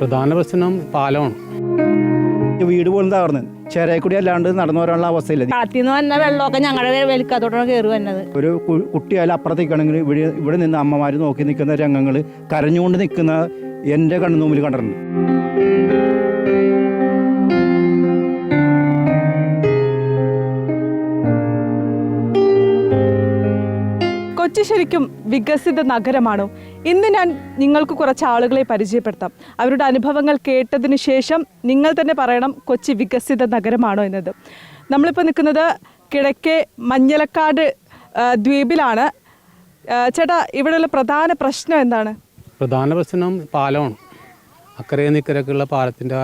പ്രധാന പ്രശ്നം പാലമാണ്. വീട് പോലും തകർന്ന് ചേരക്കൂടി അല്ലാണ്ട് നടന്നു വരാനുള്ള അവസ്ഥയില്ല. കാത്തിന്ന് വന്ന വെള്ളമൊക്കെ ഞങ്ങളുടെ വെലിക്കത്തോട്ടാണ് കയറി വന്നത്. ഒരു കുട്ടിയായാലും അപ്പുറത്തേക്കാണെങ്കിൽ ഇവിടെ നിന്ന് അമ്മമാർ നോക്കി നിൽക്കുന്ന രംഗങ്ങൾ കരഞ്ഞുകൊണ്ട് നിൽക്കുന്ന എൻ്റെ കണ്ണുമുമ്പിൽ കണ്ടിട്ടുണ്ട്. കൊച്ചി ശരിക്കും വികസിത നഗരമാണോ? ഇന്ന് ഞാൻ നിങ്ങൾക്ക് കുറച്ച് ആളുകളെ പരിചയപ്പെടുത്താം. അവരുടെ അനുഭവങ്ങൾ കേട്ടതിന് ശേഷം നിങ്ങൾ തന്നെ പറയണം കൊച്ചി വികസിത നഗരമാണോ എന്നത്. നമ്മളിപ്പോൾ നിൽക്കുന്നത് കിഴക്കേ മഞ്ഞലക്കാട് ദ്വീപിലാണ്. ചേട്ടാ, ഇവിടെയുള്ള പ്രധാന പ്രശ്നം എന്താണ്? പ്രധാന പ്രശ്നം പാലമാണ്. അക്കരെ നിക്കരക്കുള്ള പാലത്തിൻ്റെ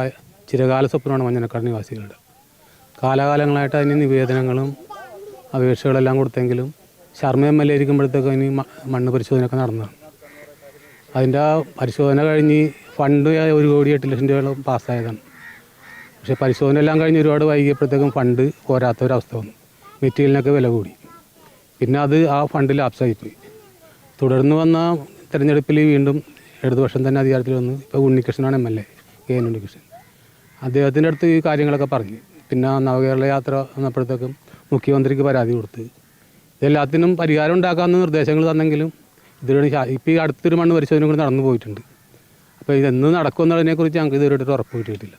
ചിരകാല സ്വപ്നമാണ് മഞ്ഞലക്കാട് നിവാസികളുടെ. കാലാകാലങ്ങളായിട്ട് അതിന് നിവേദനങ്ങളും അപേക്ഷകളെല്ലാം കൊടുത്തെങ്കിലും ശർമ്മ എം എൽ എ ഇരിക്കുമ്പോഴത്തേക്കും അതിന് മണ്ണ് പരിശോധനയൊക്കെ നടന്നതാണ്. അതിൻ്റെ പരിശോധന കഴിഞ്ഞ് ഫണ്ട് 1,08,00,000 രൂപയോളം പാസ്സായതാണ്. പക്ഷേ പരിശോധന എല്ലാം കഴിഞ്ഞ് ഒരുപാട് വൈകിയപ്പോഴത്തേക്കും ഫണ്ട് പോരാത്തൊരവസ്ഥ വന്നു. മെറ്റീരിയലിനൊക്കെ വില കൂടി. പിന്നെ ആ ഫണ്ട് ലാപ്സായിപ്പോയി. തുടർന്ന് വന്ന തെരഞ്ഞെടുപ്പിൽ വീണ്ടും ഇടതുപക്ഷം തന്നെ അധികാരത്തിൽ വന്നു. ഇപ്പോൾ ഉണ്ണികൃഷ്ണനാണ് M L A, K N Unnikrishnan. അദ്ദേഹത്തിൻ്റെ അടുത്ത് ഈ കാര്യങ്ങളൊക്കെ പറഞ്ഞു. പിന്നെ നവകേരള യാത്ര വന്നപ്പോഴത്തേക്കും മുഖ്യമന്ത്രിക്ക് പരാതി കൊടുത്ത് ഇതെല്ലാത്തിനും പരിഹാരം ഉണ്ടാക്കാമെന്ന് നിർദ്ദേശങ്ങൾ തന്നെങ്കിലും ഇതിലൂടെ ഇപ്പോൾ ഈ അടുത്തൊരു മണ്ണ് പരിശോധന കൂടി നടന്നു പോയിട്ടുണ്ട്. അപ്പോൾ ഇതെന്ന് നടക്കുമെന്നുള്ളതിനെക്കുറിച്ച് ഞങ്ങൾക്ക് ഇതുവരെയായിട്ട് ഉറപ്പ് കിട്ടിയിട്ടില്ല.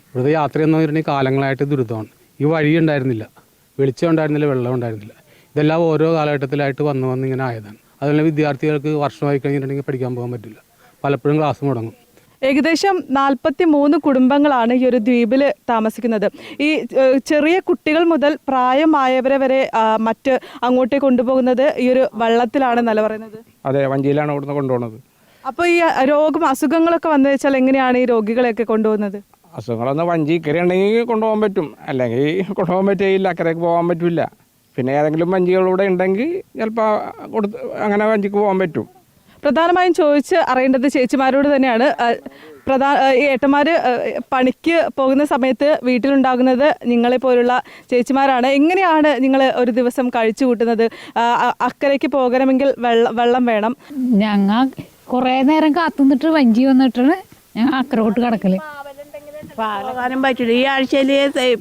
ഇവിടുത്തെ യാത്രയെന്ന് പറഞ്ഞിട്ടുണ്ടെങ്കിൽ കാലങ്ങളായിട്ട് ദുരിതമാണ്. ഈ വഴി ഉണ്ടായിരുന്നില്ല, വെളിച്ചം ഉണ്ടായിരുന്നില്ല, വെള്ളം ഉണ്ടായിരുന്നില്ല. ഇതെല്ലാം ഓരോ കാലഘട്ടത്തിലായിട്ട് വന്ന് ഇങ്ങനെ ആയതാണ്. അതുപോലെ വിദ്യാർത്ഥികൾക്ക് വർഷമായി കഴിഞ്ഞിട്ടുണ്ടെങ്കിൽ പഠിക്കാൻ പോകാൻ പറ്റില്ല. പലപ്പോഴും ക്ലാസ് മുടങ്ങും. ഏകദേശം 43 കുടുംബങ്ങളാണ് ഈ ഒരു ദ്വീപിൽ താമസിക്കുന്നത്. ഈ ചെറിയ കുട്ടികൾ മുതൽ പ്രായമായവരെ വരെ മറ്റ് അങ്ങോട്ടേ കൊണ്ടുപോകുന്നത് ഈ ഒരു വള്ളത്തിലാണെന്നല്ല പറയുന്നത്? അതെ, വഞ്ചിയിലാണ് ഇവിടുന്ന് കൊണ്ടുപോകുന്നത്. അപ്പോൾ ഈ അസുഖങ്ങളൊക്കെ വന്നു വെച്ചാൽ എങ്ങനെയാണ് ഈ രോഗികളെയൊക്കെ കൊണ്ടുപോകുന്നത്? അസുഖങ്ങളൊന്ന് വഞ്ചി കയറി ഉണ്ടെങ്കിൽ കൊണ്ടുപോകാൻ പറ്റും, അല്ലെങ്കിൽ കൊണ്ടുപോകാൻ പറ്റില്ല, അക്കരയ്ക്ക് പോകാൻ പറ്റില്ല. പിന്നെ ഏതെങ്കിലും വഞ്ചികളിലൂടെ ഉണ്ടെങ്കിൽ ചിലപ്പോൾ അങ്ങനെ വഞ്ചിക്ക് പോകാൻ പറ്റും. പ്രധാനമായും ചോദിച്ച് അറിയേണ്ടത് ചേച്ചിമാരോട് തന്നെയാണ്. ഈ ഏട്ടന്മാർ പണിക്ക് പോകുന്ന സമയത്ത് വീട്ടിലുണ്ടാകുന്നത് നിങ്ങളെപ്പോലുള്ള ചേച്ചിമാരാണ്. എങ്ങനെയാണ് നിങ്ങൾ ഒരു ദിവസം കഴിച്ചു കൂട്ടുന്നത്? അക്കരയ്ക്ക് പോകണമെങ്കിൽ വെള്ളം വേണം. ഞങ്ങൾ കുറേ നേരം കാത്തുനിന്നിട്ട് വഞ്ചി വന്നിട്ടാണ് ഞങ്ങൾ അക്കരോട്ട് കിടക്കല്. പോകാനും പറ്റില്ല. ഈ ആഴ്ചയിൽ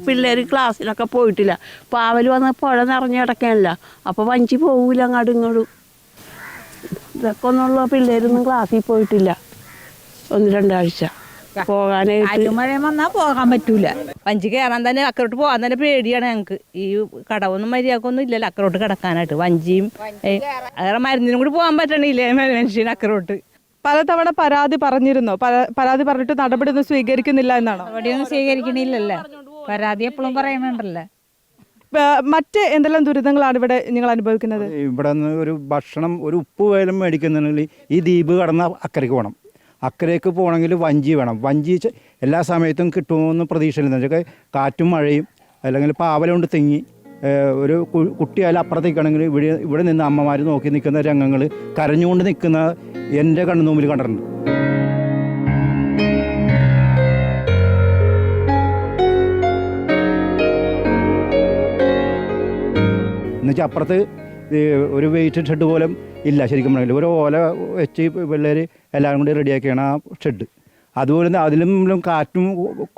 പിള്ളേർ ക്ലാസ്സിലൊക്കെ പോയിട്ടില്ല. പാവൽ വന്ന് പുഴ നിറഞ്ഞ് കിടക്കാനല്ല, അപ്പോൾ വഞ്ചി പോകൂല അങ്ങോട്ടും ഇങ്ങോട്ടും. ഇതൊക്കെ ഒന്നുള്ള പിള്ളേരൊന്നും ക്ലാസ്സിൽ പോയിട്ടില്ല 1-2 ആഴ്ച. പോകാനായിട്ട് മഴ വന്നാൽ പോകാൻ പറ്റൂല. വഞ്ചി കയറാൻ തന്നെ അക്കരോട്ട് പോകാൻ തന്നെ പേടിയാണ് ഞങ്ങൾക്ക്. ഈ കടവൊന്നും മര്യാദക്കൊന്നും ഇല്ലല്ലോ അക്കരോട്ട് കിടക്കാനായിട്ട്. വഞ്ചിയും വേറെ മരുന്നിനും കൂടി പോകാൻ പറ്റണില്ലേ മനുഷ്യന് അക്കരോട്ട്. പലതവണ പരാതി പറഞ്ഞിരുന്നോ? പരാതി പറഞ്ഞിട്ട് നടപടിയൊന്നും സ്വീകരിക്കുന്നില്ല എന്നാണോ? നടപടിയൊന്നും സ്വീകരിക്കണില്ലല്ലോ. പരാതി എപ്പോഴും പറയണുണ്ടല്ലോ. മറ്റ് എന്തെല്ലാം ദുരിതങ്ങളാണ് ഇവിടെ നിങ്ങൾ അനുഭവിക്കുന്നത്? ഇവിടെ നിന്ന് ഒരു ഭക്ഷണം, ഒരു ഉപ്പ് വേലും മേടിക്കുന്നുണ്ടെങ്കിൽ ഈ ദ്വീപ് കടന്ന് അക്കരയ്ക്ക് പോകണം. അക്കരയ്ക്ക് പോകണമെങ്കിൽ വഞ്ചി വേണം. വഞ്ചി എല്ലാ സമയത്തും കിട്ടുമെന്ന് പ്രതീക്ഷയില്ല. കാറ്റും മഴയും അല്ലെങ്കിൽ പാവലുകൊണ്ട് തെങ്ങി ഒരു കുട്ടിയായാലും അപ്പുറത്തേക്കാണെങ്കിൽ ഇവിടെ നിന്ന് അമ്മമാർ നോക്കി നിൽക്കുന്ന രംഗങ്ങൾ കരഞ്ഞുകൊണ്ട് നിൽക്കുന്ന എൻ്റെ കണ്ണുമുമ്പിൽ കണ്ടിട്ടുണ്ട്. എന്നുവെച്ചാൽ അപ്പുറത്ത് ഒരു വെയിറ്റ് ഷെഡ് പോലും ഇല്ല. ശരിക്കും പറഞ്ഞില്ല, ഒരു ഓല വെച്ച് പിള്ളേർ എല്ലാവരും കൂടി റെഡിയാക്കിയാണ് ആ ഷെഡ്. അതുപോലെ അതിലും കാറ്റും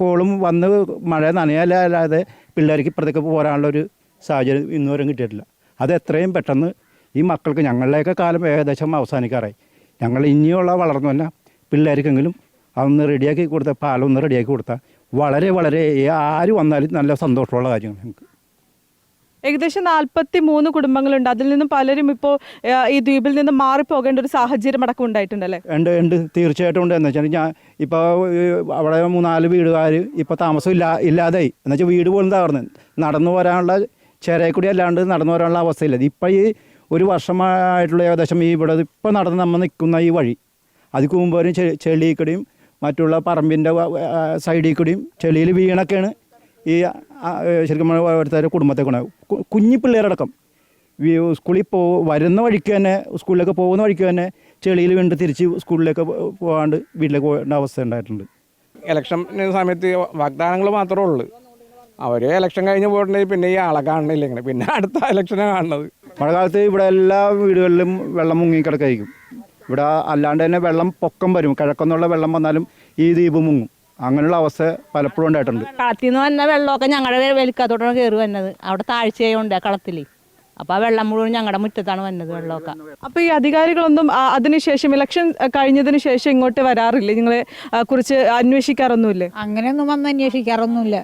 കോളും വന്ന് മഴ നനയല്ലാതെ പിള്ളേർക്ക് ഇപ്പുറത്തേക്ക് പോരാനുള്ളൊരു സാഹചര്യം ഇന്നുവരെ കിട്ടിയിട്ടില്ല. അത് എത്രയും പെട്ടെന്ന് ഈ മക്കൾക്ക്, ഞങ്ങളുടെയൊക്കെ കാലം ഏകദേശം അവസാനിക്കാറായി. ഞങ്ങൾ ഇനിയുള്ള വളർന്നു പിള്ളേർക്കെങ്കിലും അതൊന്ന് റെഡിയാക്കി കൊടുത്താൽ, പാലൊന്ന് റെഡിയാക്കി കൊടുത്താൽ വളരെ ആര് വന്നാലും നല്ല സന്തോഷമുള്ള കാര്യമാണ് ഞങ്ങൾക്ക്. ഏകദേശം 43 കുടുംബങ്ങളുണ്ട്. അതിൽ നിന്നും പലരും ഇപ്പോൾ ഈ ദ്വീപിൽ നിന്ന് മാറിപ്പോകേണ്ട ഒരു സാഹചര്യം അടക്കം ഉണ്ടായിട്ടുണ്ടല്ലേ? ഉണ്ട്, തീർച്ചയായിട്ടും ഉണ്ട്. എന്ന് വെച്ചാൽ ഞാൻ ഇപ്പോൾ അവിടെ 3-4 വീടുകാർ ഇപ്പോൾ താമസം ഇല്ലാതായി. എന്നുവെച്ചാൽ വീട് പോലും തകർന്ന് നടന്നു വരാനുള്ള ചേരക്കൂടി അല്ലാണ്ട് നടന്നു വരാനുള്ള അവസ്ഥയില്ല. ഇപ്പോൾ ഈ ഒരു വർഷമായിട്ടുള്ള ഏകദേശം ഇവിടെ ഇപ്പോൾ നടന്ന് നമ്മൾ നിൽക്കുന്ന ഈ വഴി അതിക്ക് മുമ്പോരും ചെളിയിൽ കൂടിയും മറ്റുള്ള പറമ്പിൻ്റെ സൈഡിൽ കൂടിയും ചെളിയിൽ വീണൊക്കെയാണ് ഈ ശരിക്കും ഓരോരുത്തരുടെ കുടുംബത്തെ കുഞ്ഞു പിള്ളേരടക്കം സ്കൂളിൽ വരുന്ന വഴിക്ക് തന്നെ, സ്കൂളിലേക്ക് പോകുന്ന വഴിക്ക് തന്നെ ചെളിയിൽ വീണ്ടും തിരിച്ച് സ്കൂളിലേക്ക് പോകാണ്ട് വീട്ടിലേക്ക് പോകേണ്ട അവസ്ഥ ഉണ്ടായിട്ടുണ്ട്. ഇലക്ഷൻ സമയത്ത് വാഗ്ദാനങ്ങൾ മാത്രമേ ഉള്ളൂ. അവർ ഇലക്ഷൻ കഴിഞ്ഞ് പോയിട്ടുണ്ടെങ്കിൽ പിന്നെ ഈ ആളെ കാണണില്ല. ഇങ്ങനെ പിന്നെ അടുത്ത ഇലക്ഷനാണ് കാണുന്നത്. മഴക്കാലത്ത് ഇവിടെ എല്ലാ വീടുകളിലും വെള്ളം മുങ്ങിക്കിടക്കായിരിക്കും. ഇവിടെ അല്ലാണ്ട് തന്നെ വെള്ളം പൊക്കം വരും. കിഴക്കുന്നുള്ള വെള്ളം വന്നാലും ഈ ദ്വീപ് മുങ്ങും. അങ്ങനെയുള്ള അവസ്ഥ പലപ്പോഴും ഉണ്ടായിട്ടുണ്ട്. കളത്തിൽ നിന്ന് വന്ന വെള്ളമൊക്കെ ഞങ്ങളുടെ വെലിക്കത്തോട്ടാണ് കയറി വന്നത്. അവിടെ താഴ്ചയുണ്ട് കളത്തിൽ. അപ്പോൾ ആ വെള്ളം മുഴുവൻ ഞങ്ങളുടെ മുറ്റത്താണ് വന്നത് വെള്ളമൊക്കെ. അപ്പോൾ ഈ അധികാരികളൊന്നും അതിനുശേഷം ഇലക്ഷൻ കഴിഞ്ഞതിന് ശേഷം ഇങ്ങോട്ട് വരാറില്ലേ? നിങ്ങളെ കുറിച്ച് അന്വേഷിക്കാറൊന്നുമില്ലേ? അങ്ങനെയൊന്നും വന്ന് അന്വേഷിക്കാറൊന്നുമില്ല.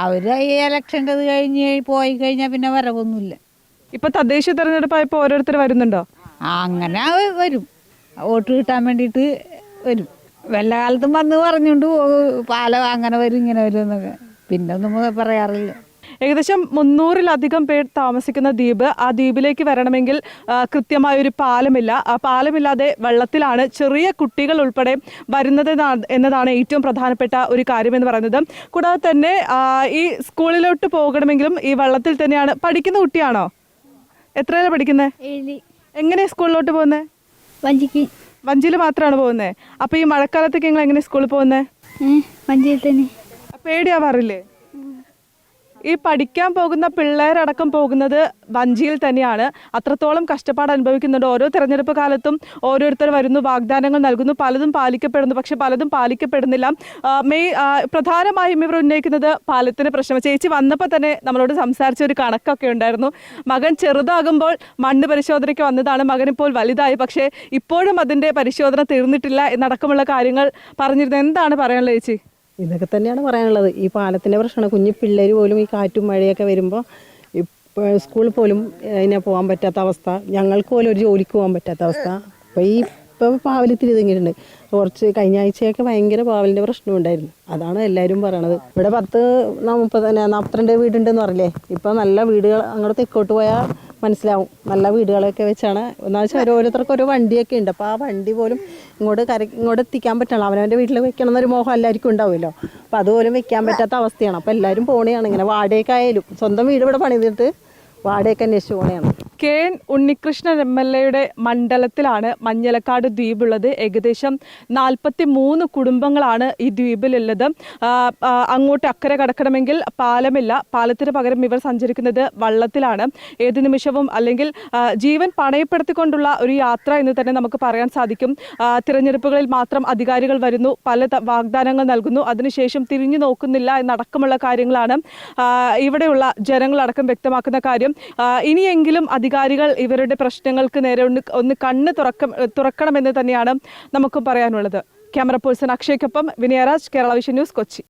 അവർ ഈ ഇലക്ഷൻ്റെ കഴിഞ്ഞ് പോയി കഴിഞ്ഞാൽ പിന്നെ വരവൊന്നുമില്ല. ഇപ്പൊ തദ്ദേശ തെരഞ്ഞെടുപ്പായപ്പോൾ ഓരോരുത്തർ വരുന്നുണ്ടോ? അങ്ങനെ വരും, വോട്ട് കിട്ടാൻ വേണ്ടിയിട്ട് വരും. വല്ല കാലത്തും വന്ന് പറഞ്ഞുകൊണ്ട് പാലം അങ്ങനെ വരും ഇങ്ങനെ വരും എന്നൊക്കെ, പിന്നെ ഒന്നും പറയാറില്ല. ഏകദേശം 300-ലധികം പേർ താമസിക്കുന്ന ദ്വീപ്. ആ ദ്വീപിലേക്ക് വരണമെങ്കിൽ കൃത്യമായൊരു പാലമില്ല. ആ പാലമില്ലാതെ വെള്ളത്തിലാണ് ചെറിയ കുട്ടികൾ ഉൾപ്പെടെ വരുന്നത് എന്നതാണ് ഏറ്റവും പ്രധാനപ്പെട്ട ഒരു കാര്യമെന്ന് പറയുന്നത്. കൂടാതെ തന്നെ ഈ സ്കൂളിലോട്ട് പോകണമെങ്കിലും ഈ വെള്ളത്തിൽ തന്നെയാണ്. പഠിക്കുന്ന കുട്ടിയാണോ? എത്രയാണ് പഠിക്കുന്നത്? എങ്ങനെയാണ് സ്കൂളിലോട്ട് പോകുന്നത്? വഞ്ചിയിൽ മാത്രമാണ് പോകുന്നത്. അപ്പോൾ ഈ മഴക്കാലത്തൊക്കെ നിങ്ങൾ എങ്ങനെ സ്കൂളിൽ പോകുന്നത്? വഞ്ചിയിൽ തന്നെ. പേടിയാവാറില്ലേ? ഈ പഠിക്കാൻ പോകുന്ന പിള്ളേരടക്കം പോകുന്നത് വഞ്ചിയിൽ തന്നെയാണ്. അത്രത്തോളം കഷ്ടപ്പാട് അനുഭവിക്കുന്നുണ്ട്. ഓരോ തെരഞ്ഞെടുപ്പ് കാലത്തും ഓരോരുത്തർ വരുന്നു, വാഗ്ദാനങ്ങൾ നൽകുന്നു, പലതും പാലിക്കപ്പെടുന്നു, പക്ഷെ പലതും പാലിക്കപ്പെടുന്നില്ല. പ്രധാനമായും ഇവർ ഉന്നയിക്കുന്നത് പാലത്തിന് പ്രശ്നം. ചേച്ചി വന്നപ്പോൾ തന്നെ നമ്മളോട് സംസാരിച്ച ഒരു കണക്കൊക്കെ ഉണ്ടായിരുന്നു. മകൻ ചെറുതാകുമ്പോൾ മണ്ണ് പരിശോധനയ്ക്ക് വന്നതാണ്, മകൻ ഇപ്പോൾ വലുതായി, പക്ഷേ ഇപ്പോഴും അതിൻ്റെ പരിശോധന തീർന്നിട്ടില്ല എന്നടക്കമുള്ള കാര്യങ്ങൾ പറഞ്ഞിരുന്നു. എന്താണ് പറയാനുള്ളത് ചേച്ചി? ഇതൊക്കെ തന്നെയാണ് പറയാനുള്ളത്. ഈ പാലത്തിൻ്റെ പ്രശ്നമാണ്. കുഞ്ഞു പിള്ളേർ പോലും ഈ കാറ്റും മഴയൊക്കെ വരുമ്പോൾ ഇപ്പോൾ സ്കൂളിൽ പോലും അതിനെ പോകാൻ പറ്റാത്ത അവസ്ഥ, ഞങ്ങൾക്ക് പോലും ഒരു ജോലിക്ക് പോകാൻ പറ്റാത്ത അവസ്ഥ. അപ്പോൾ ഇപ്പോൾ പാവലത്തിൽ ഇതെങ്ങിയിട്ടുണ്ട്. കുറച്ച് കഴിഞ്ഞ ആഴ്ചയൊക്കെ ഭയങ്കര പാവലിൻ്റെ പ്രശ്നമുണ്ടായിരുന്നു. അതാണ് എല്ലാവരും പറയണത്. ഇവിടെ 42 വീടുണ്ടെന്ന് പറഞ്ഞില്ലേ. ഇപ്പോൾ നല്ല വീടുകൾ അങ്ങോട്ട് തെക്കോട്ട് പോയാൽ മനസ്സിലാവും. നല്ല വീടുകളൊക്കെ വെച്ചാണ്. ഒന്നാമത് വെച്ചാൽ ഓരോരുത്തർക്ക് ഓരോ വണ്ടിയൊക്കെ ഉണ്ട്. അപ്പോൾ ആ വണ്ടി പോലും ഇങ്ങോട്ട് എത്തിക്കാൻ പറ്റണം. അവനവൻ്റെ വീട്ടിൽ വെക്കണം എന്നൊരു മോഹം എല്ലാവർക്കും ഉണ്ടാവുമല്ലോ. അപ്പോൾ അതുപോലും വെക്കാൻ പറ്റാത്ത അവസ്ഥയാണ്. അപ്പോൾ എല്ലാവരും പോണെയാണ്. ഇങ്ങനെ വാടകയ്ക്കായാലും സ്വന്തം വീട് ഇവിടെ പണിതിട്ട് വാടകയ്ക്ക് അന്വേഷിച്ച് പോണെയാണ്. കെ.എൻ. ഉണ്ണികൃഷ്ണൻ MLA മണ്ഡലത്തിലാണ് മഞ്ഞലക്കാട് ദ്വീപുള്ളത്. ഏകദേശം 43 കുടുംബങ്ങളാണ് ഈ ദ്വീപിലുള്ളത്. അങ്ങോട്ട് അക്കരെ കടക്കണമെങ്കിൽ പാലമില്ല. പാലത്തിന് പകരം ഇവർ സഞ്ചരിക്കുന്നത് വള്ളത്തിലാണ്. ഏത് നിമിഷവും അല്ലെങ്കിൽ ജീവൻ പണയപ്പെടുത്തിക്കൊണ്ടുള്ള ഒരു യാത്ര എന്ന് തന്നെ നമുക്ക് പറയാൻ സാധിക്കും. തിരഞ്ഞെടുപ്പുകളിൽ മാത്രം അധികാരികൾ വരുന്നു, പല വാഗ്ദാനങ്ങൾ നൽകുന്നു, അതിനുശേഷം തിരിഞ്ഞു നോക്കുന്നില്ല എന്നടക്കമുള്ള കാര്യങ്ങളാണ് ഇവിടെയുള്ള ജനങ്ങളടക്കം വ്യക്തമാക്കുന്ന കാര്യം. ഇനിയെങ്കിലും അധികാരികൾ ഇവരുടെ പ്രശ്നങ്ങൾക്ക് നേരെ ഒന്ന് കണ്ണ് തുറക്കണമെന്ന് തന്നെയാണ് നമുക്ക് പറയാനുള്ളത്. ക്യാമറ പേഴ്സൺ അക്ഷയ്ക്കൊപ്പം വിനയരാജ്, കേരള വിഷൻ ന്യൂസ്, കൊച്ചി.